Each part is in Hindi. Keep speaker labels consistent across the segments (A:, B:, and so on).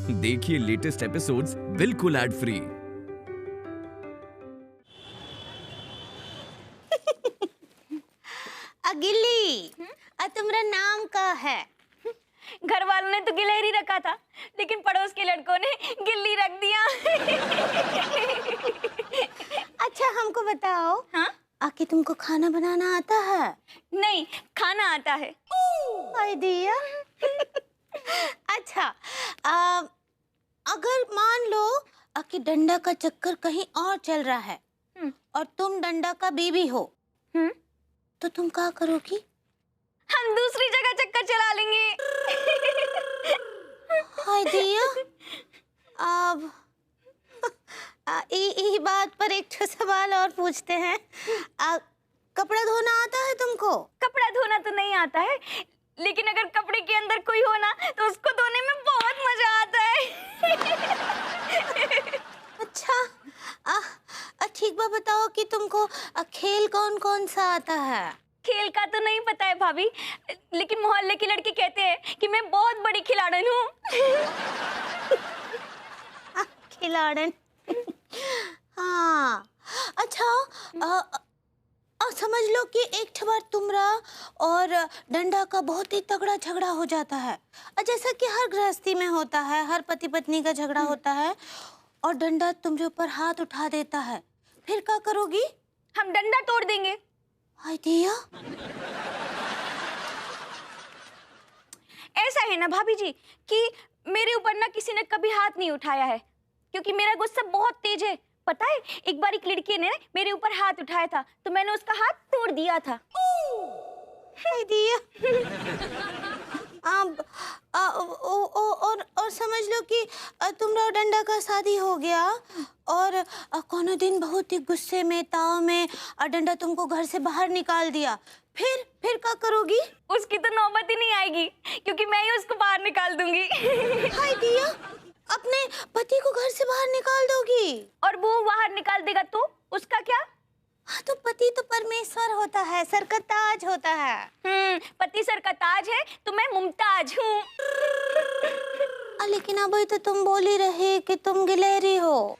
A: देखिए लेटेस्ट एपिसोड्स बिल्कुल एड फ्री।
B: गिल्ली, तुम्हारा नाम का है?
C: घर वालों ने तो गिलहरी रखा था, लेकिन पड़ोस के लड़कों ने गिल्ली रख दिया।
B: अच्छा हमको बताओ,
C: हाँ?
B: आके तुमको खाना बनाना आता है?
C: नहीं, खाना आता है।
B: आइडिया। अच्छा, अगर मान लो कि डंडा का चक्कर कहीं और चल रहा है और तुम डंडा का बीवी हो, तो तुम क्या करोगी?
C: हम दूसरी जगह चक्कर चला लेंगे।
B: आइडिया। अब ई बात पर एक सवाल और पूछते हैं। कपड़ा धोना आता है तुमको?
C: कपड़ा धोना तो नहीं आता है, लेकिन अगर कपड़े के अंदर कोई हो ना तो उसको धोने में बहुत मजा आता है।
B: अच्छा, ठीक बात बताओ कि तुमको खेल कौन कौन सा आता है?
C: खेल का तो नहीं पता है भाभी, लेकिन मोहल्ले के लड़के कहते हैं कि मैं बहुत बड़ी खिलाड़न हूँ।
B: खिलाड़न। हाँ, अच्छा, समझ लो कि एक बार तुमरा और डंडा का बहुत ही तगड़ा झगड़ा हो जाता है, जैसा कि हर गृहस्थी में होता है, हर पति पत्नी का झगड़ा होता है, और डंडा तुम्हारे ऊपर हाथ उठा देता है, फिर क्या करोगी?
C: हम डंडा तोड़ देंगे।
B: आइडिया।
C: ऐसा है ना भाभी जी कि मेरे ऊपर ना किसी ने कभी हाथ नहीं उठाया है, क्योंकि मेरा गुस्सा बहुत तेज है। पता है, एक बार एक लड़की ने मेरे ऊपर हाथ उठाया था तो मैंने उसका हाथ तोड़ दिया था।
B: आइडिया। अब और समझ लो कि तुम्हारा डंडा का शादी हो गया और कोनो दिन बहुत ही गुस्से में ताव में डंडा तुमको घर से बाहर निकाल दिया, फिर क्या करोगी?
C: उसकी तो नौबत ही नहीं आएगी, क्योंकि मैं ही उसको बाहर निकाल दूंगी।
B: आइडिया। अपने पति को घर से बाहर निकाल दोगी? और
C: वो बाहर निकाल देगा तो उसका क्या?
B: हाँ, तो पति तो परमेश्वर होता है, सर का ताज होता है।
C: पति सर का ताज है तो मैं मुमताज हूँ।
B: लेकिन अभी तो तुम बोल ही रहे कि तुम गिलहरी हो।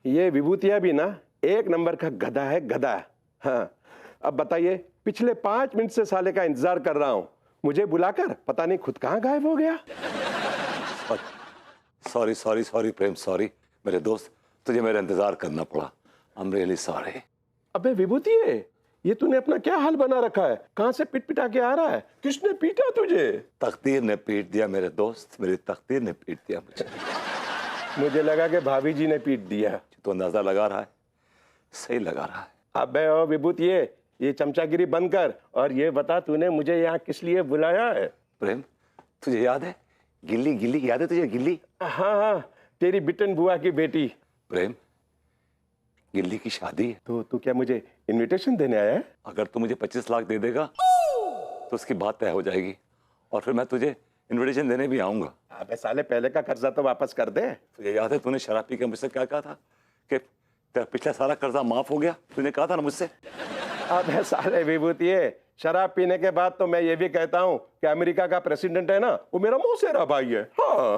D: ये विभूतिया भी ना एक नंबर का गधा है, गधा। हाँ, अब बताइए, पिछले 5 मिनट से साले का इंतजार कर रहा हूं, मुझे बुलाकर पता नहीं खुद कहां गायब हो गया।
E: सॉरी सॉरी सॉरी प्रेम, सॉरी मेरे दोस्त, तुझे मेरा इंतजार करना पड़ा। I am really sorry.
D: अबे विभूतिये, ये तूने अपना क्या हाल बना रखा है? कहां से पिट पिटा के आ रहा है? किसने पीटा तुझे?
E: तकदीर ने पीट दिया मेरे दोस्त, मेरी तकदीर ने पीट दिया मुझे।
D: मुझे लगा कि भाभी जी ने पीट दिया।
E: तो अंदाजा लगा रहा है, सही लगा रहा है।
D: अबे ओ विभूतिये, ये चमचागिरी बंद कर और ये बता तूने मुझे यहाँ किस लिए बुलाया है?
E: प्रेम, तुझे याद है गिल्ली? गिल्ली याद है तुझे? गिल्ली,
D: हाँ हाँ, तेरी बिटन बुआ की बेटी।
E: प्रेम, गिल्ली की शादी है।
D: तो तू क्या मुझे इनविटेशन देने आया है?
E: अगर तू मुझे 25 लाख दे देगा तो उसकी बात तय हो जाएगी और फिर मैं तुझे इनविटेशन देने भी आऊंगा।
D: अबे साले, पहले का कर्जा तो वापस कर दे।
E: तुझे याद है तूने शराब पी के मुझसे क्या कहा था कि तेरा पिछला सारा कर्जा माफ हो गया? तूने कहा था ना मुझसे।
D: अबे साले विभूतिये, शराब पीने के बाद तो मैं ये भी कहता हूँ कि अमेरिका का प्रेसिडेंट है ना, वो मेरा मौसेरा भाई है। हाँ,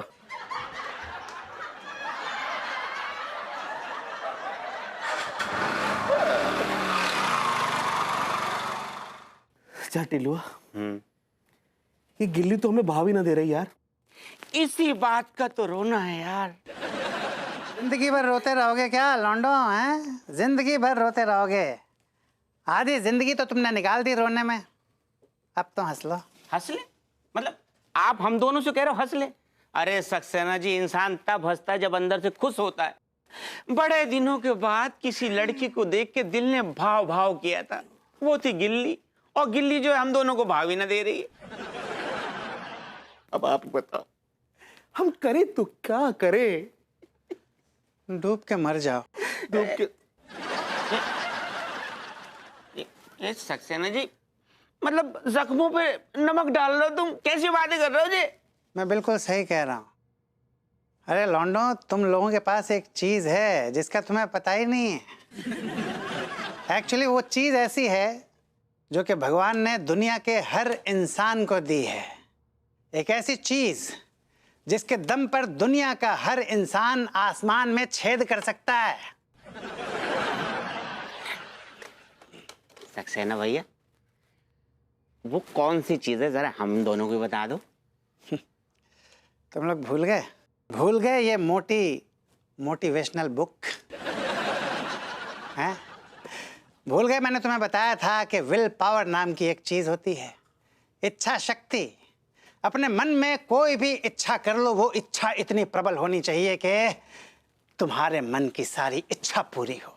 F: अच्छा टिलुआ, ये गिल्ली तो हमें भाव ही ना दे रही यार।
G: इसी बात का तो रोना है यार।
H: जिंदगी भर रोते रहोगे क्या लौंडो? हैं, जिंदगी भर रोते रहोगे। आधी जिंदगी तो तुमने निकाल दी रोने में, अब तो हंस लो।
G: हंस ले? मतलब आप हम दोनों से कह रहे हो हंस ले? अरे सक्सेना जी, इंसान तब हंसता है जब अंदर से खुश होता है। बड़े दिनों के बाद किसी लड़की को देख के दिल ने भाव भाव किया था, वो थी गिल्ली। और गिल्ली जो है हम दोनों को भाव ही ना दे रही है। अब आप बताओ
F: हम करें तो क्या करें?
H: डूब के मर जाओ।
F: डूब के।
G: ये सक्सेना जी, मतलब जख्मों पे नमक डाल रहे हो तुम? कैसी बातें कर रहे हो जी?
H: मैं बिल्कुल सही कह रहा हूँ। अरे लौंडो, तुम लोगों के पास एक चीज है जिसका तुम्हें पता ही नहीं है। एक्चुअली वो चीज ऐसी है जो कि भगवान ने दुनिया के हर इंसान को दी है। एक ऐसी चीज जिसके दम पर दुनिया का हर इंसान आसमान में छेद कर सकता है।
G: सक्सेना भैया, वो कौन सी चीज है, जरा हम दोनों को बता दो।
H: तुम लोग भूल गए ये मोटिवेशनल बुक हैं? भूल गए मैंने तुम्हें बताया था कि विल पावर नाम की एक चीज होती है, इच्छा शक्ति। अपने मन में कोई भी इच्छा कर लो, वो इच्छा इतनी प्रबल होनी चाहिए कि तुम्हारे मन की सारी इच्छा पूरी हो।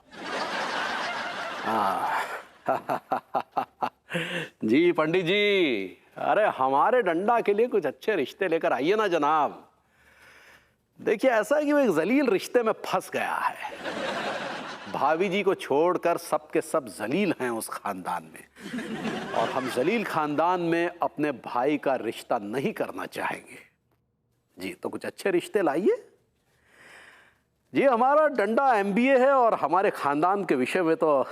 F: जी पंडित जी, अरे हमारे डंडा के लिए कुछ अच्छे रिश्ते लेकर आइए ना जनाब। देखिए, ऐसा है कि वो एक जलील रिश्ते में फंस गया है। भाभी जी को छोड़कर सबके सब जलील हैं उस खानदान में, और हम जलील खानदान में अपने भाई का रिश्ता नहीं करना चाहेंगे। जी, तो कुछ अच्छे रिश्ते लाइए। जी, हमारा डंडा MBA है और हमारे खानदान के विषय में तो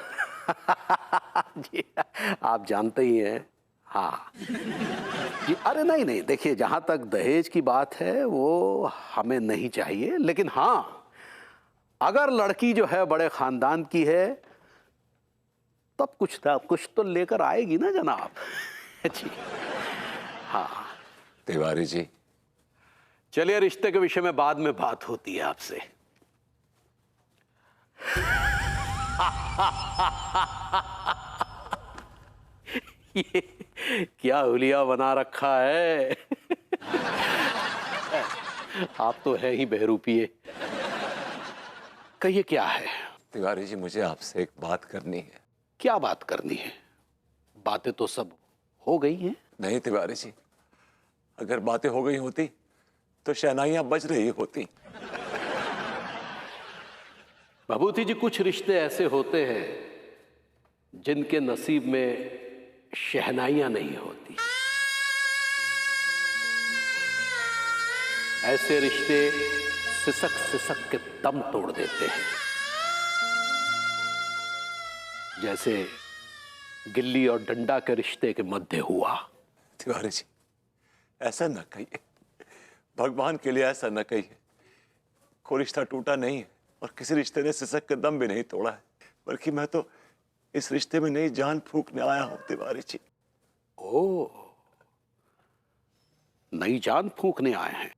F: जी आप जानते ही हैं। हाँ जी, अरे नहीं, देखिए, जहां तक दहेज की बात है वो हमें नहीं चाहिए, लेकिन हाँ, अगर लड़की जो है बड़े खानदान की है तब कुछ तो लेकर आएगी ना जनाब। जी हाँ।
E: तिवारी जी,
F: चलिए, रिश्ते के विषय में बाद में बात होती है आपसे। ये क्या हुलिया बना रखा है। आप तो है ही बहरूपिये। कहिए, क्या है?
E: तिवारी जी, मुझे आपसे एक बात करनी है।
F: क्या बात करनी है? बातें तो सब हो गई हैं।
E: नहीं तिवारी जी, अगर बातें हो गई होती तो शहनाइयां बज रही होती।
F: भभूति जी, कुछ रिश्ते ऐसे होते हैं जिनके नसीब में शहनाइयां नहीं होती। ऐसे रिश्ते सिसक के दम तोड़ देते हैं, जैसे गिल्ली और डंडा के रिश्ते के मध्य हुआ।
E: तिवारी जी, ऐसा न कहिए, भगवान के लिए ऐसा न कहिए। कोई रिश्ता टूटा नहीं है और किसी रिश्ते ने सिसक के दम भी नहीं तोड़ा है, बल्कि मैं तो इस रिश्ते में नई जान फूंकने आया हूं तिवारी जी।
F: ओ, नई जान फूंकने आए हैं?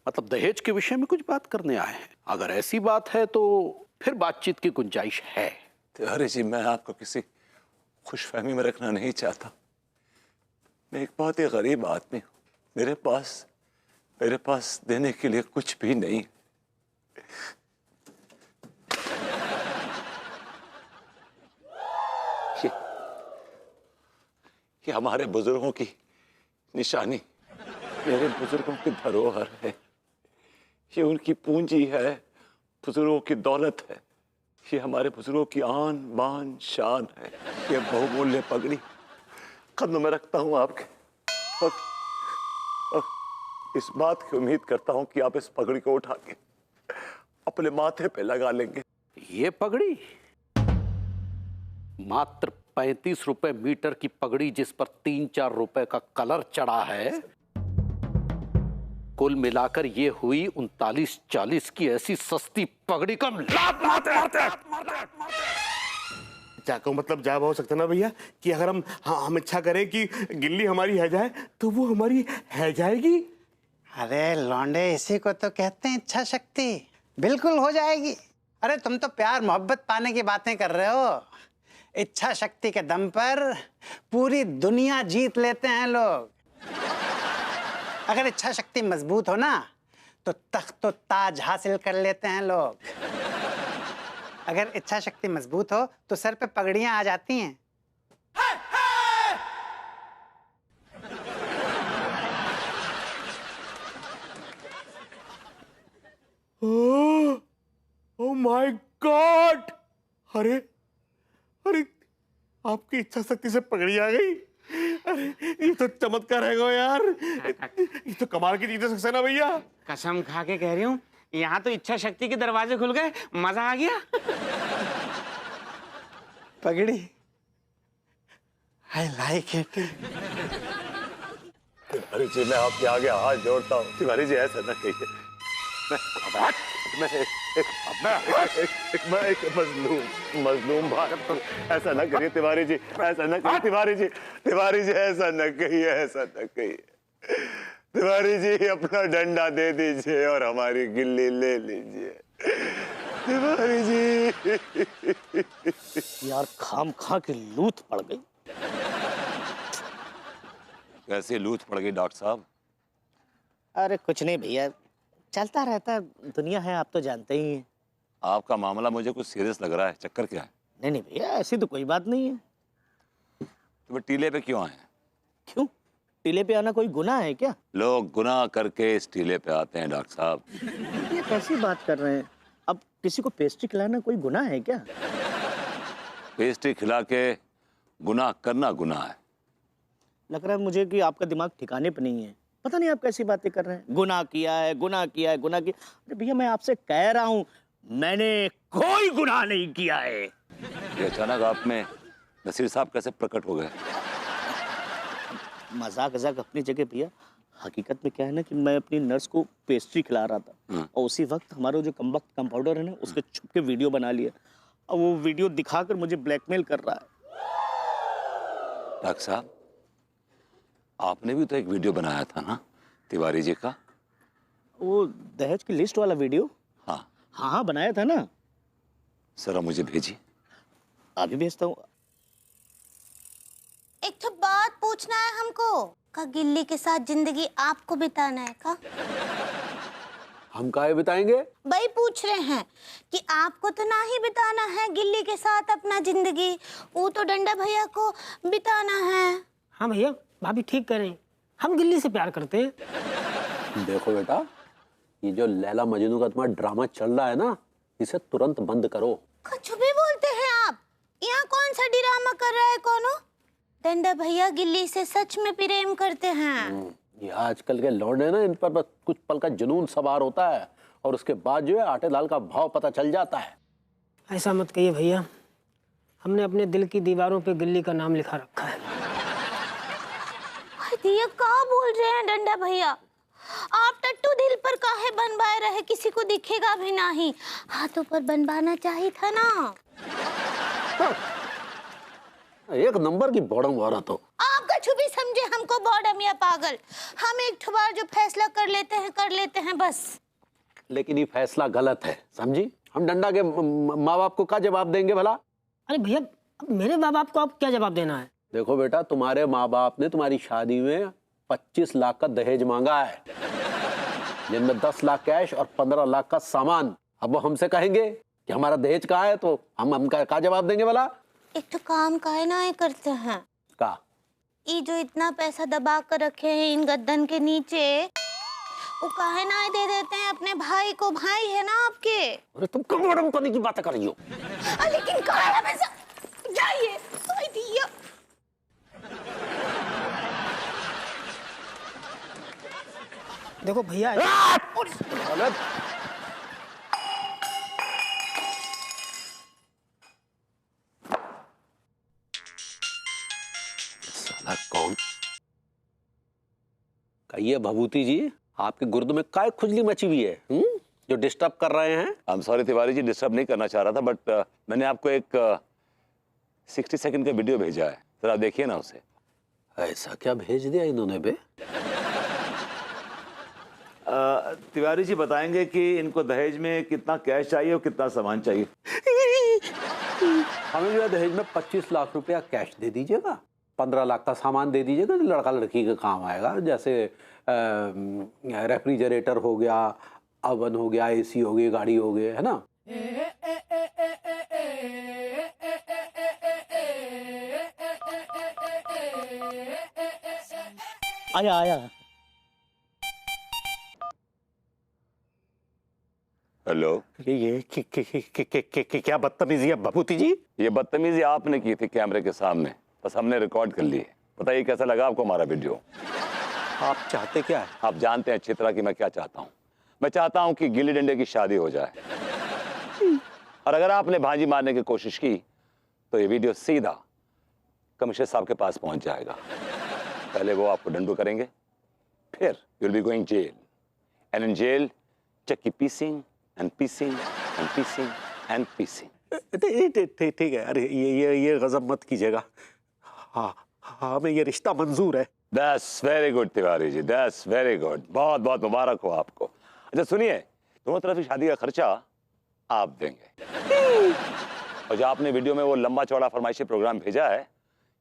F: मतलब दहेज के विषय में कुछ बात करने आए हैं? अगर ऐसी बात है तो फिर बातचीत की गुंजाइश है।
E: तिवारी जी, मैं आपको किसी खुशफहमी में रखना नहीं चाहता। मैं एक बहुत ही गरीब आदमी हूं। मेरे पास देने के लिए कुछ भी नहीं। ये हमारे बुजुर्गों की निशानी, मेरे बुजुर्गों की धरोहर है। ये उनकी पूंजी है, बुजुर्गों की दौलत है। ये हमारे बुजुर्गों की आन बान शान है। ये बहुमूल्य पगड़ी कदम में रखता हूं आपके, और इस बात की उम्मीद करता हूं कि आप इस पगड़ी को उठा के अपने माथे पे लगा लेंगे।
F: ये पगड़ी मात्र 35 रुपए मीटर की पगड़ी, जिस पर 3-4 रुपए का कलर चढ़ा है, कुल मिलाकर ये हुई 39-40 की ऐसी सस्ती पगड़ी को हम लात मारते।
I: क्या कहूँ, मतलब जा हो सकता ना भैया कि अगर हम इच्छा करें कि गिल्ली हमारी है जाए तो वो हमारी है जाएगी।
H: अरे लौंडे, इसी को तो कहते हैं इच्छा शक्ति। बिल्कुल हो जाएगी। अरे तुम तो प्यार मोहब्बत पाने की बातें कर रहे हो। इच्छा शक्ति के दम पर पूरी दुनिया जीत लेते हैं लोग। अगर इच्छा शक्ति मजबूत हो ना तो तख्त और ताज हासिल कर लेते हैं लोग। अगर इच्छा शक्ति मजबूत हो तो सर पे पगड़ियां आ जाती हैं।
I: Oh my God! अरे आपकी इच्छा शक्ति से पगड़ी आ गई। अरे ये तो चमत्कार है गो यार, ये तो कमाल की चीज है सक्सेना भैया।
G: कसम खा के कह रही हूँ, यहाँ तो इच्छा शक्ति के दरवाजे खुल गए, मजा आ गया।
H: पगड़ी, I like it.
E: Tiwari ji मैं आपके आगे हाथ जोड़ता हूँ, तिवारी जी ऐसा न कहिए। मैं एक मजलूम भाई, ऐसा न करिए तिवारी जी, ऐसा न करिए तिवारी जी, तिवारी जी ऐसा न कहिए, ऐसा न कहिए। तिवारी जी अपना डंडा दे दीजिए और हमारी गिल्ली ले लीजिए तिवारी जी।
J: यार खाम खा के लूट पड़ गई।
E: कैसे लूट पड़ गई डॉक्टर साहब?
J: अरे कुछ नहीं भैया, चलता रहता है, दुनिया है, आप तो जानते ही हैं।
E: आपका मामला मुझे कुछ सीरियस लग रहा है, चक्कर क्या है?
J: नहीं नहीं भैया, ऐसी तो कोई बात नहीं है।
E: तो वे टीले पे क्यों आए?
J: क्यों? टीले पे आना कोई गुनाह है क्या?
E: लोग गुनाह करके इस टीले पे आते हैं डॉक्टर साहब।
J: ये कैसी बात कर रहे हैं? अब किसी को पेस्ट्री खिलाना कोई गुनाह है क्या?
E: पेस्ट्री खिला के गुनाह करना गुनाह है।
J: लग रहा है मुझे कि आपका दिमाग ठिकाने पे नहीं है। पता नहीं आप कैसी बातें कर रहे हैं। गुनाह किया है, गुनाह किया है, गुनाह किया। अरे भैया मैं आपसे कह रहा हूँ, मैंने कोई गुनाह नहीं किया है।
E: ये अचानक आप में नसीर साहब कैसे प्रकट हो गए?
J: मजाक मजाक अपनी जगह भैया, हकीकत में क्या है ना कि मैं अपनी नर्स को पेस्ट्री खिला रहा था और उसी वक्त हमारा जो कमबख्त कंपाउंडर है ना, उसके छुप के वीडियो बना लिया और वो वीडियो दिखाकर मुझे ब्लैकमेल कर रहा है।
E: डॉक्टर साहब आपने भी तो एक वीडियो बनाया था ना तिवारी जी का?
J: वो दहेज की लिस्ट वाला वीडियो?
E: हाँ
J: हाँ बनाया था ना।
E: जरा मुझे भेजिए।
J: अभी भेजता हूँ।
B: एक तो बात पूछना है हमको, का गिल्ली के साथ जिंदगी आपको बिताना है का?
F: हम काहे बिताएंगे?
B: भाई पूछ रहे हैं कि आपको तो ना ही बिताना है गिल्ली के साथ अपना जिंदगी, वो तो डंडा भैया को बिताना है।
K: हाँ भैया, भाभी ठीक कह रही हैं, हम गिल्ली से प्यार करते हैं।
F: देखो बेटा, ये जो लैला मजनू का तुम्हारा ड्रामा चल रहा है ना, इसे तुरंत बंद करो।
B: कुछ भी बोलते हैं आप। यहाँ कौन सा ड्रामा कर रहा है कौनो? डंडा भैया गिल्ली से सच में प्रेम करते हैं।
F: ये आजकल के लौंडे ना, इन पर बस कुछ पल का जुनून सवार होता है और उसके बाद जो है आटे दाल का भाव पता चल जाता है।
K: ऐसा मत कहिए भैया, हमने अपने दिल की दीवारों पे गिल्ली का नाम लिखा रखा है।
B: ये क्या बोल रहे हैं डंडा भैया? आप टट्टू दिल पर काहे बनवाए रहे, किसी को दिखेगा भी नहीं। हाथों पर बनवाना चाहिए था ना।
F: एक नंबर की बॉडम औरत हो।
B: आप कछु भी समझे हमको बॉडम या पागल। हम एक बार जो फैसला कर लेते हैं बस।
F: लेकिन ये फैसला गलत है, समझी? हम डंडा के माँ बाप को क्या जवाब देंगे भला?
K: अरे भैया, अब मेरे माँ बाप को आप क्या जवाब देना है?
F: देखो बेटा, तुम्हारे माँ बाप ने तुम्हारी शादी में 25 लाख का दहेज मांगा है, जिनमें 10 लाख कैश और 15 लाख का सामान। अब वो हमसे कहेंगे कि हमारा दहेज कहाँ है, तो हम क्या जवाब देंगे भला?
B: एक तो काम काहे ना ये करते हैं
F: का?
B: ये जो इतना पैसा दबा कर रखे हैं इन गद्दन के नीचे, वो काहे ना दे देते हैं अपने भाई को? भाई है ना आपके।
F: अरे तुम कब बॉडम करने की बातें कर रही हो?
B: लेकिन कहाँ है पैसा? जाइए दिया।
K: देखो भैया,
F: गलत। साला कौन? कहिए भभूति जी, आपके गुर्द में काय खुजली मची हुई है जो डिस्टर्ब कर रहे हैं?
E: I am sorry Tiwari ji, disturb नहीं करना चाह रहा था, बट मैंने आपको एक 60 सेकंड का वीडियो भेजा है, जरा देखिए ना उसे।
F: ऐसा क्या भेज दिया इन्होंने बे?
E: तिवारी जी बताएंगे कि इनको दहेज में कितना कैश चाहिए और कितना सामान चाहिए।
F: हमें जो है दहेज में 25 लाख रुपया कैश दे दीजिएगा, 15 लाख का सामान दे दीजिएगा जो लड़का लड़की के काम आएगा, जैसे रेफ्रिजरेटर हो गया, अवन हो गया, एसी हो गई, गाड़ी हो गई, है ना?
J: आया।
E: हेलो,
F: ये क्या बदतमीजी है भभूति जी?
E: ये बदतमीजी आपने की थी कैमरे के सामने, बस हमने रिकॉर्ड कर ली है। बताइए कैसा लगा आपको हमारा वीडियो?
F: आप चाहते क्या है?
E: आप जानते हैं अच्छी तरह कि मैं क्या चाहता हूं। मैं चाहता हूं कि गिल्ली डंडे की शादी हो जाए, और अगर आपने भांजी मारने की कोशिश की तो ये वीडियो सीधा कमिश्नर साहब के पास पहुंच जाएगा। पहले वो आपको डंडू करेंगे, फिर you will be going jail, and in jail चक्की पीसिंग एंड पीसिंग एंड पीसिंग एंड पीसिंग।
F: ठीक है। अरे ये गजब मत कीजिएगा। हाँ, हमें ये रिश्ता मंजूर है।
E: That's very good Tiwari ji, that's very good. बहुत बहुत मुबारक हो आपको। अच्छा सुनिए, दोनों तरफ की शादी का खर्चा आप देंगे, और जो आपने वीडियो में वो लंबा चौड़ा फरमाइशी प्रोग्राम भेजा है,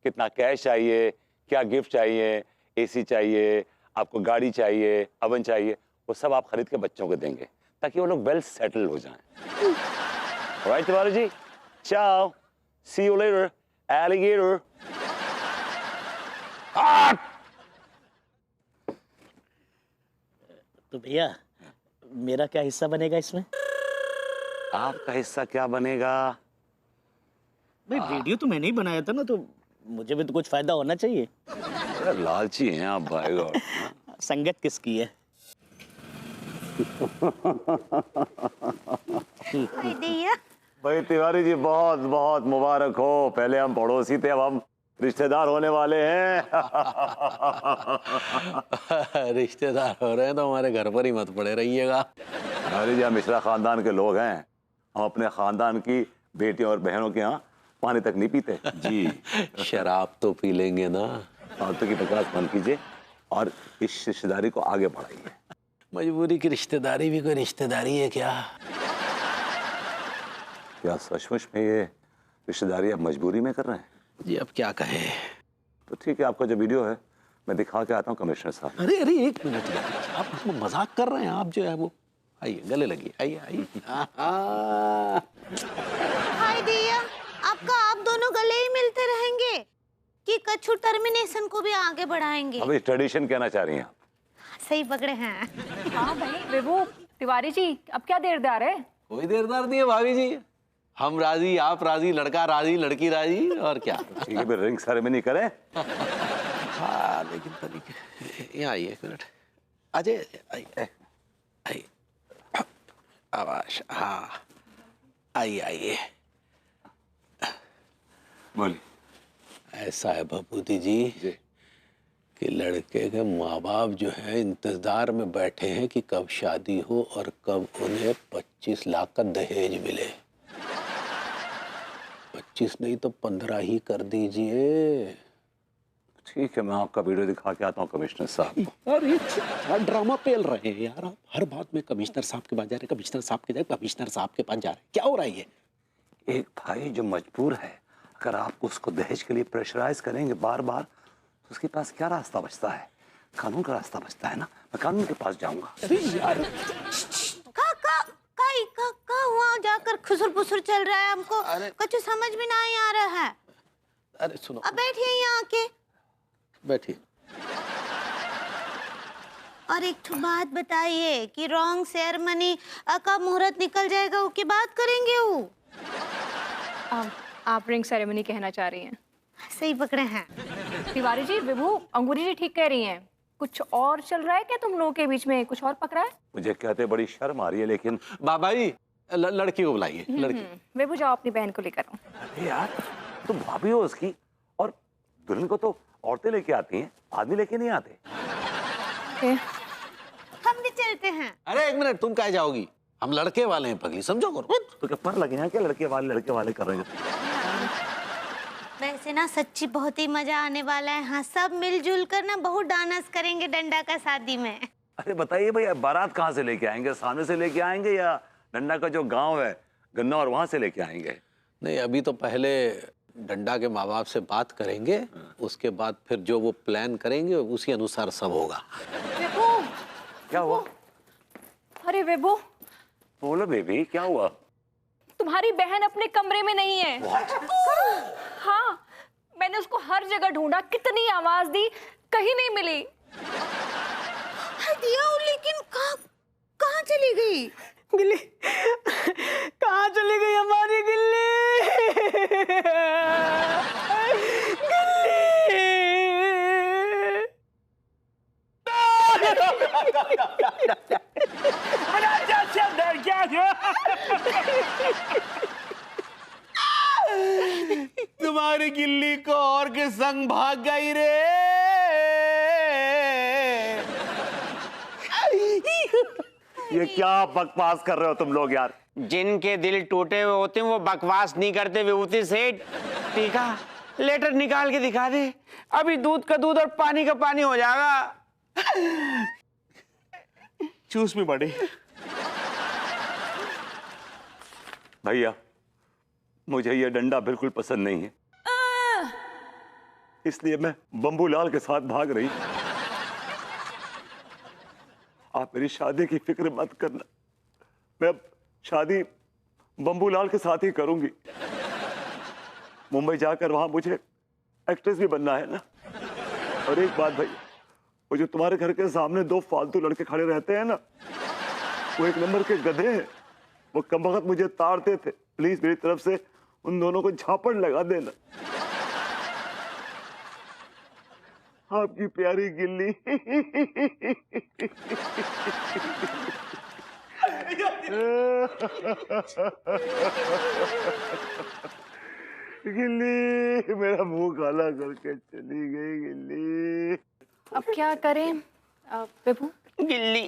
E: कितना कैश चाहिए, क्या गिफ्ट चाहिए, एसी चाहिए, आपको गाड़ी चाहिए, अवन चाहिए, वो सब आप खरीद के बच्चों को देंगे ताकि वो लोग वेल सेटल हो जाएं। ऑलराइट तिवारी जी, चाओ, सी यू लेटर एलिगेटर।
J: तो भैया मेरा क्या हिस्सा बनेगा इसमें?
E: आपका हिस्सा क्या बनेगा?
J: भाई वीडियो तो मैंने ही बनाया था ना, तो मुझे भी तो कुछ फायदा होना चाहिए।
E: अरे लालची हैं आप भाई गॉड।
J: संगत किसकी है?
E: भाई तिवारी जी बहुत बहुत मुबारक हो। पहले हम पड़ोसी थे, अब हम रिश्तेदार होने वाले हैं।
F: रिश्तेदार हो रहे हैं तो हमारे घर पर ही मत पड़े रहिएगा।
E: तिवारी जी हम मिश्रा खानदान के लोग हैं, हम अपने खानदान की बेटियों और बहनों के यहाँ पानी तक नहीं पीते जी।
F: शराब तो पी लेंगे ना।
E: फालतू की बकवास बंद कीजिए और इस रिश्तेदारी को आगे बढ़ाइए।
F: मजबूरी की रिश्तेदारी भी कोई रिश्तेदारी है क्या?
E: क्या सचमुच में ये रिश्तेदारी आप मजबूरी में कर रहे हैं?
F: जी अब क्या कहें।
E: तो ठीक है, आपका जो वीडियो है मैं दिखा के आता हूँ कमिश्नर साहब।
F: अरे अरे एक मिनट यार, आप मजाक कर रहे हैं। आप जो है वो आइए, गले लगिए, आइए आइए।
B: हाय दिया, आपका आप दोनों गले ही मिलते रहेंगे कि कछु टर्मिनेशन को भी आगे बढ़ाएंगे?
E: अभी ट्रेडिशन कहना चाह रही हैं आप?
B: सही पकड़े हैं।
C: हाँ भाई विभू, तिवारी जी अब क्या देरदार है?
F: कोई देरदार नहीं है भाभी जी, हम राजी, आप राजी, लड़का राजी, लड़की राजी, और क्या।
E: ठीक है, फिर रिंग सेरेमनी करें।
F: हाँ लेकिन तरीके, यहाँ आइए एक मिनट। अजय आइए आइए, आवाज, हाँ आइए आइए।
E: बोलिए।
F: ऐसा है भभूति जी कि लड़के के माँ बाप जो है इंतजार में बैठे हैं कि कब शादी हो और कब उन्हें 25 लाख का दहेज मिले। 25 नहीं तो 15 ही कर दीजिए।
E: ठीक है, मैं आपका वीडियो दिखा के आता हूँ कमिश्नर साहब।
F: अरे क्या ड्रामा पेल रहे हैं यार आप, हर बात में कमिश्नर साहब के पास जा रहे, कमिश्नर साहब के जाए, कमिश्नर साहब के पास जा रहे, क्या हो रहा है ये?
E: एक भाई जो मजबूर है, अगर आप उसको दहेज के लिए प्रेशराइज करेंगे बार बार, तो उसके पास क्या रास्ता बचता है? कानून का रास्ता बचता है ना। मैं कानून के पास जाऊंगा।
F: अरे यार
B: का वहाँ जाकर खुसुर पुसुर चल रहा है, हमको कुछ समझ में नहीं आ रहा है।
F: अरे सुनो,
B: अब बैठिए यहाँ आके।
F: बैठिए।
B: और एक ठो बात बताइए कि रॉन्ग सेरेमनी का मुहूर्त निकल जाएगा, उसकी बात करेंगे वो?
C: आप रिंग सेरेमनी कहना चाह रही हैं?
B: सही पकड़े हैं।
C: तिवारी जी, विभू, अंगूरी जी ठीक कह रही हैं। कुछ और चल रहा है क्या तुम लोगों के बीच में? कुछ और पकड़ा है?
E: मुझे कहते बड़ी शर्म आ रही है, लेकिन
F: बाबा जी लड़की को बुलाइए। लड़की
C: विभू जाओ अपनी बहन को लेकर आओ।
E: अरे यार तुम भाभी हो उसकी, और दुल्हन को तो औरतें लेके आती हैं, आदमी लेके नहीं आते।
B: हम भी चलते हैं।
F: अरे एक मिनट, तुम कहाँ जाओगी? हम लड़के वाले हैं पगली, समझो करो।
E: तो क्या पर लगे हैं क्या लड़के वाले कर रहे हैं?
B: वैसे ना सच्ची बहुत ही मजा आने वाला है। हाँ, सब मिलजुल कर ना बहुत डांस करेंगे डंडा का शादी में।
E: अरे बताइए भैया, बारात कहाँ से लेके आएंगे? सामने से लेके आएंगे या डंडा का जो गांव है गन्ना और वहां से लेके आएंगे?
F: नहीं, अभी तो पहले डंडा के माँ बाप से बात करेंगे, उसके बाद फिर जो वो प्लान करेंगे उसी अनुसार सब होगा।
E: क्या हुआ?
C: अरे विभू,
E: बोलो बेबी, क्या हुआ?
C: तुम्हारी बहन अपने कमरे में नहीं है। हाँ, मैंने उसको हर जगह ढूंढा, कितनी आवाज दी, कहीं नहीं मिली।
B: दिया, लेकिन कहाँ चली गई?
K: गिल्ली कहाँ चली गई हमारी गिल्ली? गिल्ली
I: तुम्हारी गिल्ली को और के संग भाग गई रे।
E: ये क्या बकवास कर रहे हो तुम लोग यार?
G: जिनके दिल टूटे हुए होते हैं वो बकवास नहीं करते विभूति सेठ। टीका लेटर निकाल के दिखा दे, अभी दूध का दूध और पानी का पानी हो जाएगा।
I: चूस में बड़े
E: भैया, मुझे ये डंडा बिल्कुल पसंद नहीं है, इसलिए मैं बंबूलाल के साथ भाग रही। आप मेरी शादी की फिक्र मत करना, मैं अब शादी बंबूलाल के साथ ही करूंगी। मुंबई जाकर वहां मुझे एक्ट्रेस भी बनना है ना। और एक बात भाई, वो जो तुम्हारे घर के सामने दो फालतू लड़के खड़े रहते हैं ना, वो एक नंबर के गधे हैं। वो कमबख्त मुझे ताड़ते थे। प्लीज मेरी तरफ से उन दोनों को झापड़ लगा देना। आपकी प्यारी गिल्ली। गिल्ली मेरा मुंह काला करके चली गई गिल्ली।
C: अब क्या करें विभू?
G: गिल्ली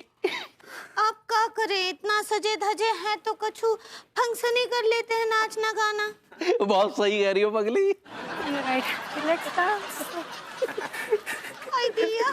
B: आप क्या करें, इतना सजे धजे हैं तो कछु फंक्शन ही कर लेते हैं, नाचना गाना।
F: बहुत सही कह रही हो पगली।
C: Right, let's dance.
B: आई दिया।